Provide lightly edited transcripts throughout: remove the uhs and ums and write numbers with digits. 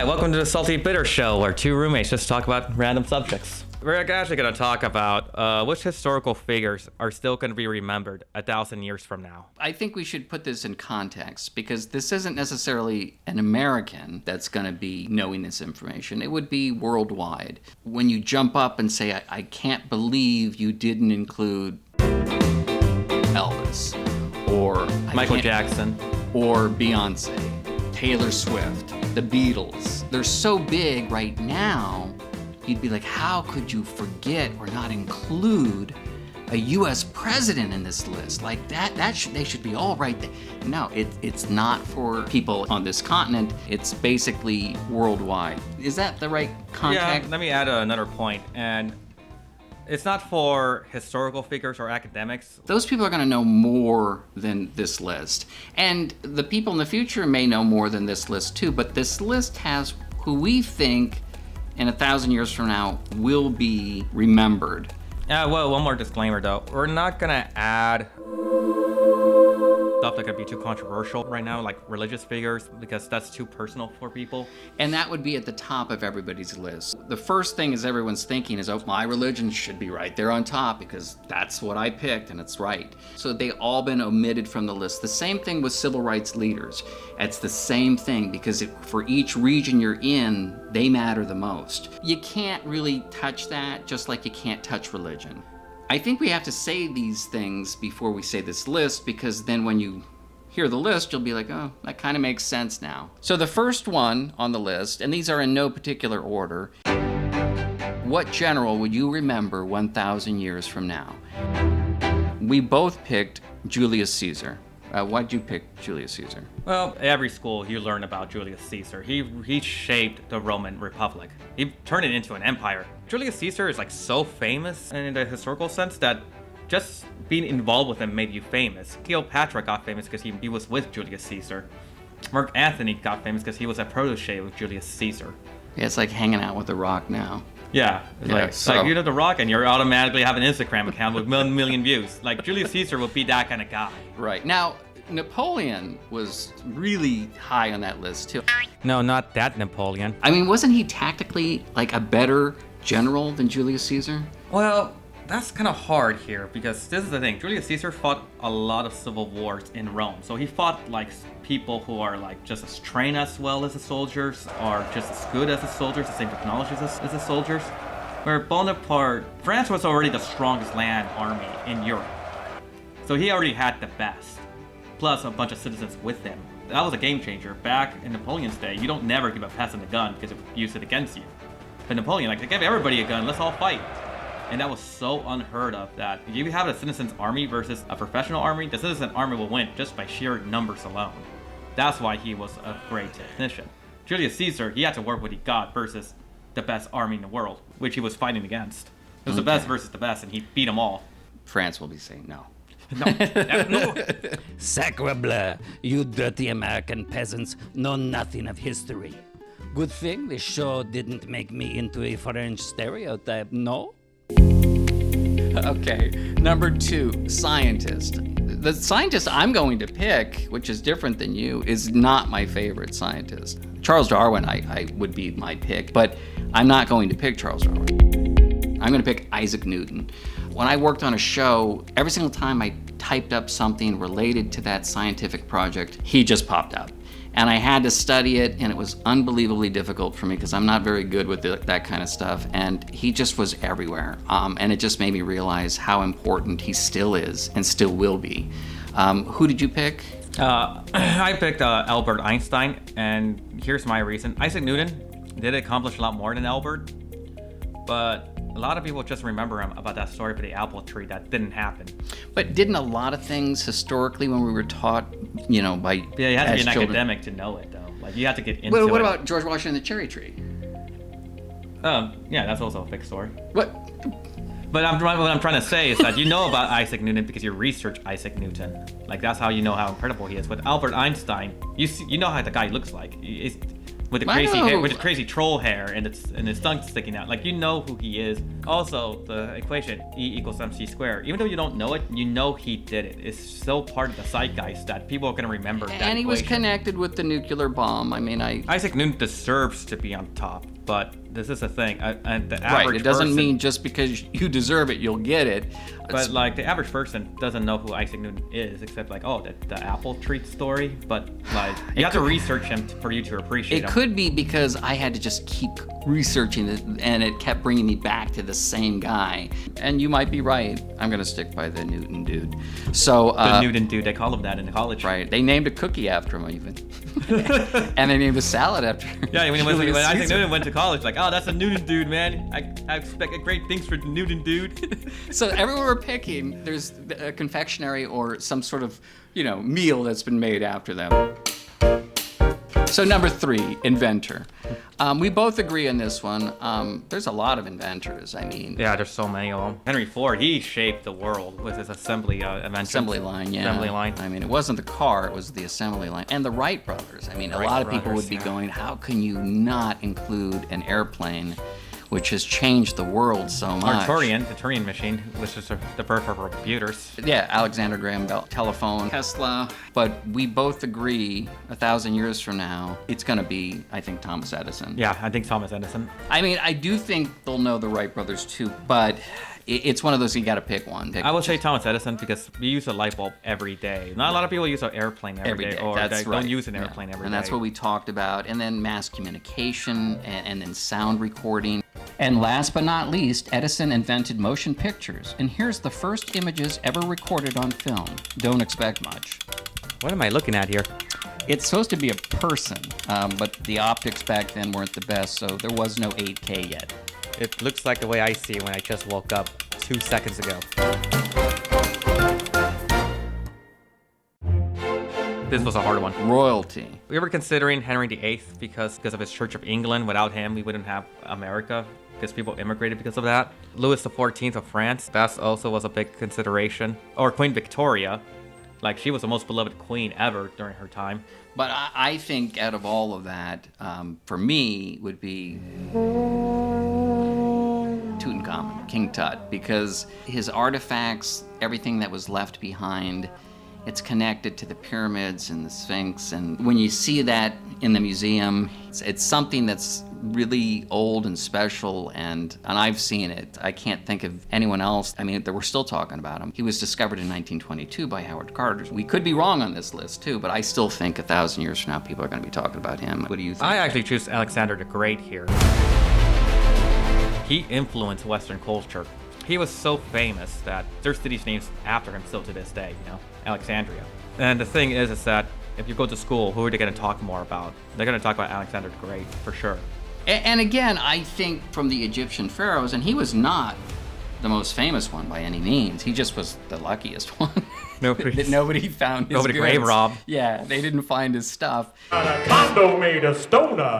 Hi, welcome to the Salty Bitter Show, where two roommates just talk about random subjects. We're actually going to talk about which historical figures are still going to be remembered 1,000 years from now. I think we should put this in context because this isn't necessarily an American that's going to be knowing this information. It would be worldwide. When you jump up and say, I can't believe you didn't include Elvis or Michael Jackson or Beyonce, Taylor Swift, the Beatles. They're so big right now, you'd be like, how could you forget or not include a U.S. president in this list? Like they should be all right there. No, it's not for people on this continent. It's basically worldwide. Is that the right context? Yeah, let me add another point. And it's not for historical figures or academics. Those people are going to know more than this list. And the people in the future may know more than this list too, but this list has who we think in 1,000 years from now will be remembered. Well, one more disclaimer though. We're not going to add stuff that could be too controversial right now, like religious figures, because that's too personal for people. And that would be at the top of everybody's list. The first thing is everyone's thinking is, oh, my religion should be right there on top because that's what I picked and it's right. So they all been omitted from the list. The same thing with civil rights leaders. It's the same thing because for each region you're in, they matter the most. You can't really touch that, just like you can't touch religion. I think we have to say these things before we say this list, because then when you hear the list, you'll be like, oh, that kind of makes sense now. So the first one on the list, and these are in no particular order, what general would you remember 1,000 years from now? We both picked Julius Caesar. Why'd you pick Julius Caesar? Well, every school you learn about Julius Caesar. He shaped the Roman Republic. He turned it into an empire. Julius Caesar is like so famous in the historical sense that just being involved with him made you famous. Cleopatra got famous because he was with Julius Caesar. Mark Antony got famous because he was a protege of Julius Caesar. Yeah, it's like hanging out with The Rock now. Yeah, it's like you know The Rock and you automatically have an Instagram account with 1 million views. Like Julius Caesar would be that kind of guy. Right. Now, Napoleon was really high on that list too. No, not that Napoleon. I mean, wasn't he tactically like a better general than Julius Caesar? Well, that's kind of hard here because this is the thing. Julius Caesar fought a lot of civil wars in Rome. So he fought like people who are like just as trained as well as the soldiers, or just as good as the soldiers, the same technologies as the soldiers. Where Bonaparte, France was already the strongest land army in Europe. So he already had the best, plus a bunch of citizens with him. That was a game changer. Back in Napoleon's day, you don't never give a peasant a gun because it would use it against you. But Napoleon, like, they gave everybody a gun, let's all fight. And that was so unheard of that if you have a citizen's army versus a professional army, the citizen army will win just by sheer numbers alone. That's why he was a great technician. Julius Caesar, he had to work what he got versus the best army in the world, which he was fighting against. It was the best versus the best, and he beat them all. France will be saying no. No. Sacre bleu, you dirty American peasants know nothing of history. Good thing this show didn't make me into a French stereotype, no? Okay, number 2, scientist. The scientist I'm going to pick, which is different than you, is not my favorite scientist. Charles Darwin I would be my pick, but I'm not going to pick Charles Darwin. I'm going to pick Isaac Newton. When I worked on a show, every single time I typed up something related to that scientific project, he just popped up. And I had to study it, and it was unbelievably difficult for me because I'm not very good with that kind of stuff. And he just was everywhere. And it just made me realize how important he still is and still will be. Who did you pick? I picked Albert Einstein, and here's my reason. Isaac Newton did accomplish a lot more than Albert, but a lot of people just remember him about that story for the apple tree that didn't happen. But didn't a lot of things historically when we were taught, by Yeah, you had to be an children, academic to know it, though. Like, you had to get into What it. about George Washington and the cherry tree? Yeah, that's also a fake story. What? But what I'm trying to say is that you know about Isaac Newton because you research Isaac Newton. Like, that's how you know how incredible he is. With Albert Einstein, you know how the guy looks like. with the I crazy know. hair, with the crazy troll hair and his tongue sticking out. Like, you know who he is. Also, the equation E equals MC squared. Even though you don't know it, you know he did it. It's so part of the zeitgeist that people are gonna remember that And he was equation. connected with the nuclear bomb. I mean, Isaac Newton deserves to be on top, but this is the thing. And the average right. It doesn't person, mean just because you deserve it, you'll get it. But like the average person doesn't know who Isaac Newton is, except like, oh, the apple treat story. But like, you have to research him for you to appreciate him. It could be because I had to just keep researching it, and it kept bringing me back to the same guy. And you might be right. I'm gonna stick by the Newton dude. So The Newton dude, they call him that in college. right. They named a cookie after him even, and they named a salad after him. Yeah, when Julius Isaac Caesar. Newton went to college, like, oh, that's a Newton dude, man. I expect great things for the Newton dude. So everywhere we're picking, there's a confectionery or some sort of, meal that's been made after them. So number 3, inventor. We both agree on this one. There's a lot of inventors. I mean, Yeah, there's so many of them. Henry Ford, he shaped the world with his assembly invention. assembly line, yeah. Assembly line. I mean, it wasn't the car, it was the assembly line. And the Wright brothers. I mean, a Wright lot of people brothers, would be yeah. going, how can you not include an airplane, which has changed the world so much? Or Turing machine, which is the birth of our computers. Yeah, Alexander Graham Bell, telephone, Tesla. But we both agree 1,000 years from now, it's going to be, I think, Thomas Edison. Yeah, I think Thomas Edison. I mean, I do think they'll know the Wright brothers too, but it's one of those you got to pick one. I would say Thomas Edison because we use a light bulb every day. Not a lot of people use an airplane every day. Or That's they right. don't use an airplane every day. And that's what we talked about. And then mass communication and then sound recording. And last but not least, Edison invented motion pictures. And here's the first images ever recorded on film. Don't expect much. What am I looking at here? It's supposed to be a person, but the optics back then weren't the best, so there was no 8K yet. It looks like the way I see it when I just woke up 2 seconds ago. This was a hard one. Royalty. We were considering Henry VIII because of his Church of England. Without him, we wouldn't have America because people immigrated because of that. Louis XIV of France, that also was a big consideration. Or Queen Victoria. Like, she was the most beloved queen ever during her time. But I think out of all of that, for me, would be Tutankhamun, King Tut, because his artifacts, everything that was left behind, it's connected to the pyramids and the Sphinx. And when you see that in the museum, it's something that's really old and special, and I've seen it. I can't think of anyone else. I mean, we're still talking about him. He was discovered in 1922 by Howard Carter. We could be wrong on this list too, but I still think 1,000 years from now, people are going to be talking about him. What do you think? I actually choose Alexander the Great here. He influenced Western culture. He was so famous that there's cities named after him still to this day, Alexandria. And the thing is that if you go to school, who are they going to talk more about? They're going to talk about Alexander the Great, for sure. And again, I think from the Egyptian pharaohs, and he was not the most famous one by any means. He just was the luckiest one. That nobody found his Nobody goods. grave robbed. Yeah, they didn't find his stuff. Condo made a stoner.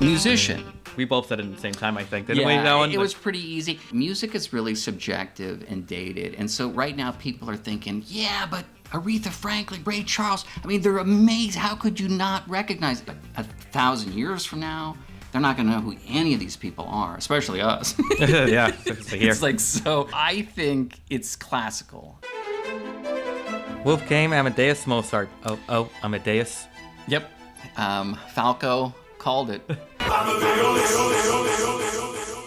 Musician. We both said it at the same time, I think. Didn't we? Yeah, That one? it was pretty easy. Music is really subjective and dated. And so right now people are thinking, yeah, but Aretha Franklin, Ray Charles, I mean, they're amazing. How could you not recognize it? But 1,000 years from now, they're not going to know who any of these people are, especially us. Yeah, here. It's like, so I think it's classical. Wolfgang Amadeus Mozart. Oh, Amadeus. Yep. Falco called it.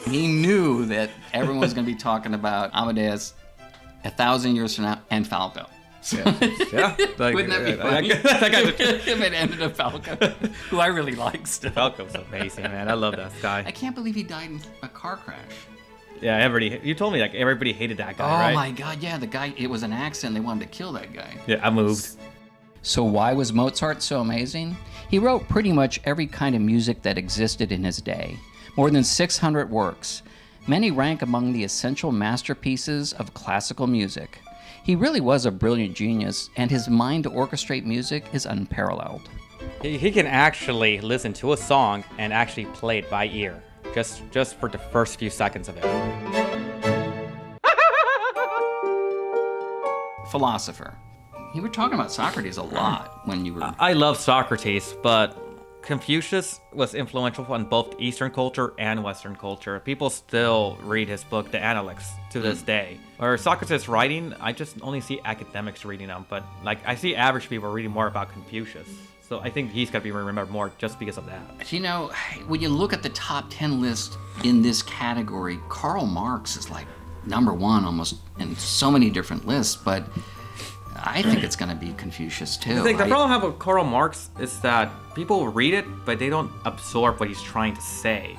He knew that everyone was going to be talking about Amadeus 1,000 years from now and Falco. So, Yeah. Like, wouldn't that be funny? If it ended up Falco, who I really like still. Falco's amazing, man. I love that guy. I can't believe he died in a car crash. Yeah, everybody. You told me like everybody hated that guy, Oh right? my God, yeah, the guy, it was an accident. They wanted to kill that guy. Yeah, I moved. So why was Mozart so amazing? He wrote pretty much every kind of music that existed in his day. More than 600 works. Many rank among the essential masterpieces of classical music. He really was a brilliant genius, and his mind to orchestrate music is unparalleled. He can actually listen to a song and actually play it by ear, just for the first few seconds of it. Philosopher. We were talking about Socrates a lot. when you were... I love Socrates, but Confucius was influential on both Eastern culture and Western culture. People still read his book, The Analects, to this day. Or Socrates' writing, I just only see academics reading them, but like I see average people reading more about Confucius. So I think he's got to be remembered more just because of that. You know, when you look at the top 10 list in this category, Karl Marx is like number one almost in so many different lists, but I think it's going to be Confucius too. I think the problem I have with Karl Marx is that people read it, but they don't absorb what he's trying to say.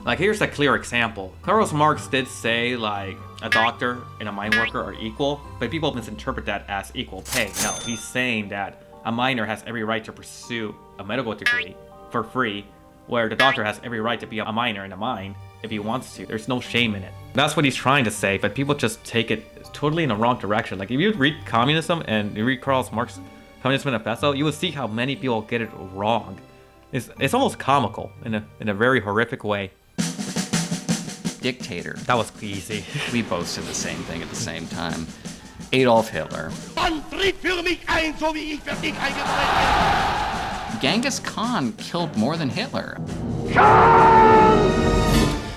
Like, here's a clear example. Karl Marx did say, like, a doctor and a mine worker are equal, but people misinterpret that as equal pay. No, he's saying that a miner has every right to pursue a medical degree for free, where the doctor has every right to be a miner in a mine if he wants to. There's no shame in it. That's what he's trying to say, but people just take it totally in the wrong direction. Like, if you read communism and you read Karl Marx's Communist Manifesto, you will see how many people get it wrong. It's almost comical in a very horrific way. Dictator. That was easy. We both said the same thing at the same time. Adolf Hitler. Genghis Khan killed more than Hitler.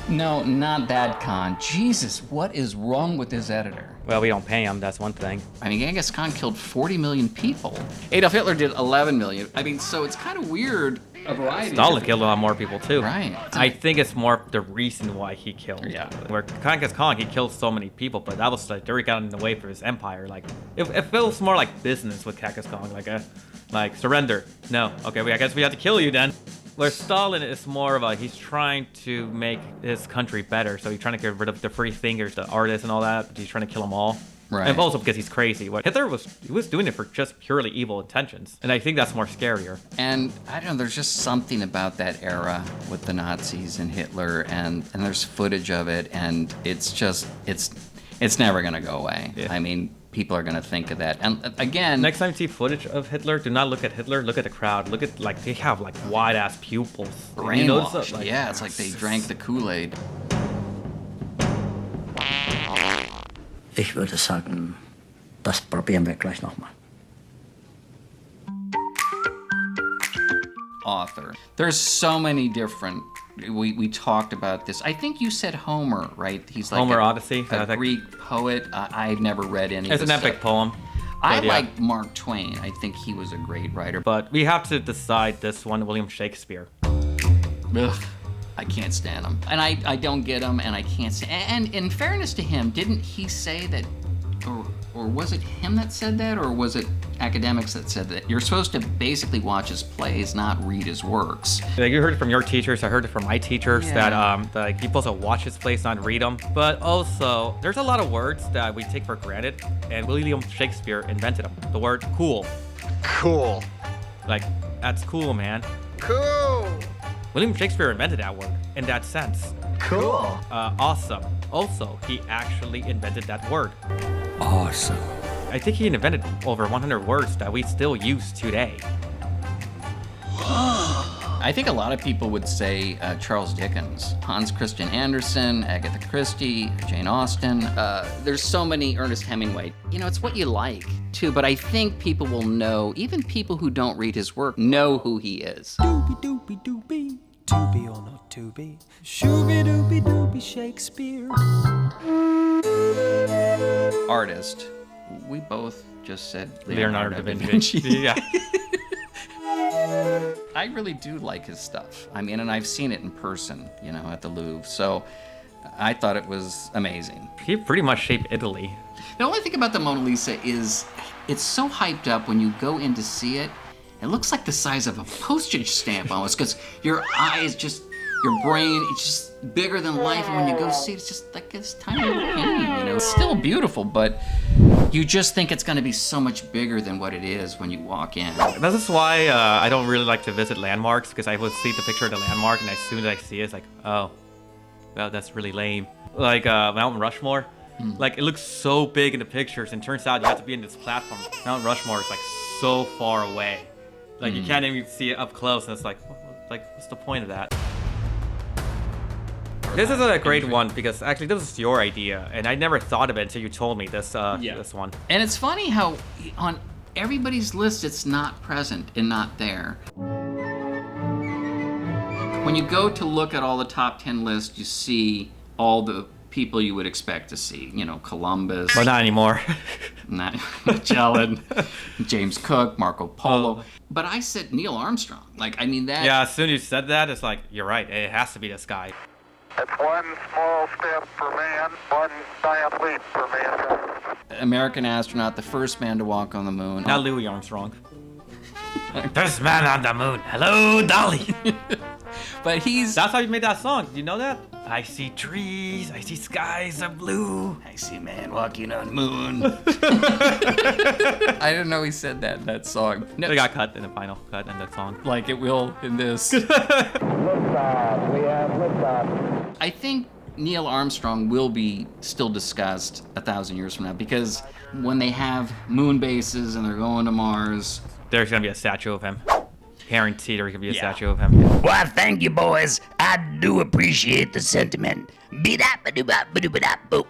No, not that Khan. Jesus, what is wrong with this editor? Well, we don't pay him, that's one thing. I mean, Genghis Khan killed 40 million people. Adolf Hitler did 11 million. I mean, so it's kind of weird. A variety. Stalin killed a lot more people too. Right. I think it's more the reason why he killed. Yeah. Where Genghis Khan, he killed so many people, but that was like they got in the way for his empire. Like it feels more like business with Genghis Khan, like surrender. No, okay, I guess we have to kill you then. Where Stalin is more of he's trying to make his country better, so he's trying to get rid of the free thinkers, the artists and all that, but he's trying to kill them all. Right. And also because he's crazy. What Hitler was doing it for just purely evil intentions. And I think that's more scarier. And I don't know, there's just something about that era with the Nazis and Hitler, and there's footage of it, and it's just, it's never gonna go away. Yeah. I mean, people are gonna think of that. And again... Next time you see footage of Hitler, do not look at Hitler, look at the crowd. Look at, like, they have, like, wide-ass pupils. Brainwashed. Like, yeah, it's like they drank the Kool-Aid. Ich würde sagen, das probieren wir gleich nochmal. Author. There's so many different... We talked about this. I think you said Homer, right? He's like Homer Odyssey. a Greek poet. I've never read any It's of an this epic stuff. poem. I yeah. like Mark Twain. I think he was a great writer. But we have to decide this one, William Shakespeare. Ugh, I can't stand him. And I don't get him, and I can't stand... And in fairness to him, didn't he say that... Or was it him that said that, or was it academics that said that you're supposed to basically watch his plays, not read his works? Like, you heard it from your teachers, I heard it from my teachers, Yeah. that like, people supposed to watch his plays, not read them. But also, there's a lot of words that we take for granted, and William Shakespeare invented them. The word cool. Cool. Like, that's cool, man. Cool. William Shakespeare invented that word in that sense. Cool. Awesome. Also, he actually invented that word. Awesome. I think he invented over 100 words that we still use today. I think a lot of people would say Charles Dickens, Hans Christian Andersen, Agatha Christie, Jane Austen. There's so many, Ernest Hemingway. You know, it's what you like, too, but I think people will know, even people who don't read his work, know who he is. Doobie doobie doobie, to be or not to be. Shooby doobie doobie Shakespeare. Artist. We both just said Leonardo da Vinci. Yeah. I really do like his stuff. I mean, and I've seen it in person, you know, at the Louvre. So I thought it was amazing. He pretty much shaped Italy. The only thing about the Mona Lisa is it's so hyped up when you go in to see it. It looks like the size of a postage stamp almost, because your eyes just, your brain, it's just bigger than life. And when you go see it, it's just like this tiny little painting, you know. It's still beautiful, but you just think it's going to be so much bigger than what it is when you walk in. This is why I don't really like to visit landmarks, because I will see the picture of the landmark, and as soon as I see it, it's like, oh, well, that's really lame. Like Mount Rushmore, like it looks so big in the pictures, and turns out you have to be in this platform. Mount Rushmore is like so far away, like you can't even see it up close, and it's like what's the point of that? This is a great one because actually this is your idea, and I never thought of it until you told me this this one. And it's funny how on everybody's list, it's not present and not there. When you go to look at all the top 10 lists, you see all the people you would expect to see. You know, Columbus. But not anymore. Magellan, James Cook, Marco Polo. But I said Neil Armstrong. Like, I mean, that... Yeah, as soon as you said that, it's like, you're right. It has to be this guy. It's one small step for man, one giant leap for mankind. American astronaut, the first man to walk on the moon. Not Louis Armstrong. First man on the moon. Hello, Dolly. But he's... That's how you made that song. Did you know that? I see trees. I see skies of blue. I see a man walking on the moon. I didn't know he said that in that song. No, It got cut in the final cut in that song. like it will in this. Liftoff. We have liftoff. I think Neil Armstrong will be still discussed 1,000 years from now, because when they have moon bases and they're going to Mars... There's gonna be a statue of him. Guaranteed there's gonna be a statue of him. Well, thank you, boys. I do appreciate the sentiment.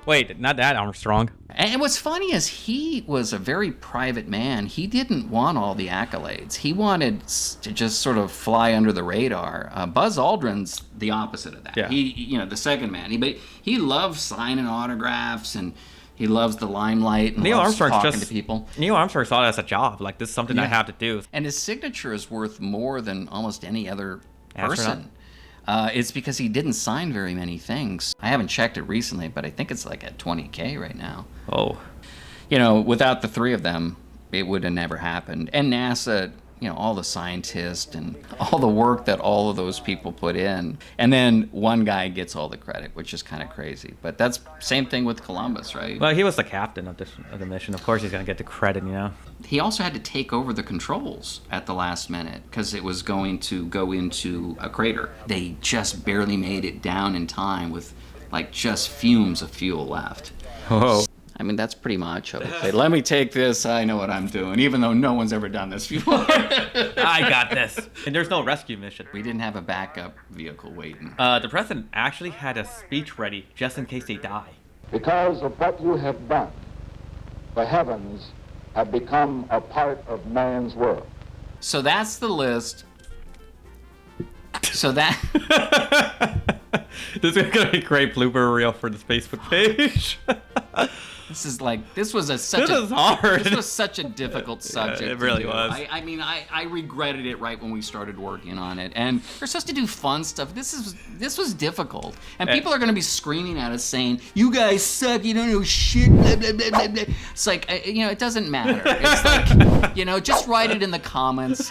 Wait, not that Armstrong. And what's funny is he was a very private man. He didn't want all the accolades. He wanted to just sort of fly under the radar. Buzz Aldrin's the opposite of that. Yeah. He, you know, the second man. He loves signing autographs and he loves the limelight and Neil loves Armstrong's talking just to people. Neil Armstrong saw it as a job. Like, this is something I Yeah. have to do. And his signature is worth more than almost any other Astronaut? person. It's because he didn't sign very many things. I haven't checked it recently, but I think it's like at 20K right now. Oh. You know, without the three of them, it would have never happened. And NASA, you know, all the scientists and all the work that all of those people put in. And then one guy gets all the credit, which is kind of crazy. But that's same thing with Columbus, right? Well, he was the captain of the mission. Of course he's gonna get the credit, you know? He also had to take over the controls at the last minute because it was going to go into a crater. They just barely made it down in time with like just fumes of fuel left. Oh. I mean, that's pretty macho. Say, let me take this, I know what I'm doing, even though no one's ever done this before. I got this. And there's no rescue mission. We didn't have a backup vehicle waiting. The president actually had a speech ready just in case they die. Because of what you have done, the heavens have become a part of man's world. So that's the list. So that... This is gonna be a great blooper reel for the Facebook page. This was hard. This was such a difficult subject. it really to do. was. I mean, I regretted it right when we started working on it. And we're supposed to do fun stuff. This was difficult. And people are going to be screaming at us saying, "You guys suck. You don't know shit." Blah blah blah blah blah. It's like, you know, it doesn't matter. It's like, you know, just write it in the comments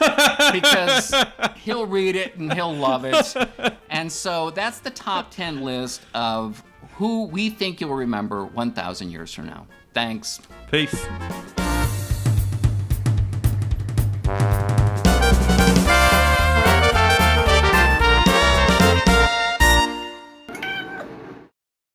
because he'll read it and he'll love it. And so that's the top 10 list of who we think you'll remember 1,000 years from now. Thanks. Peace.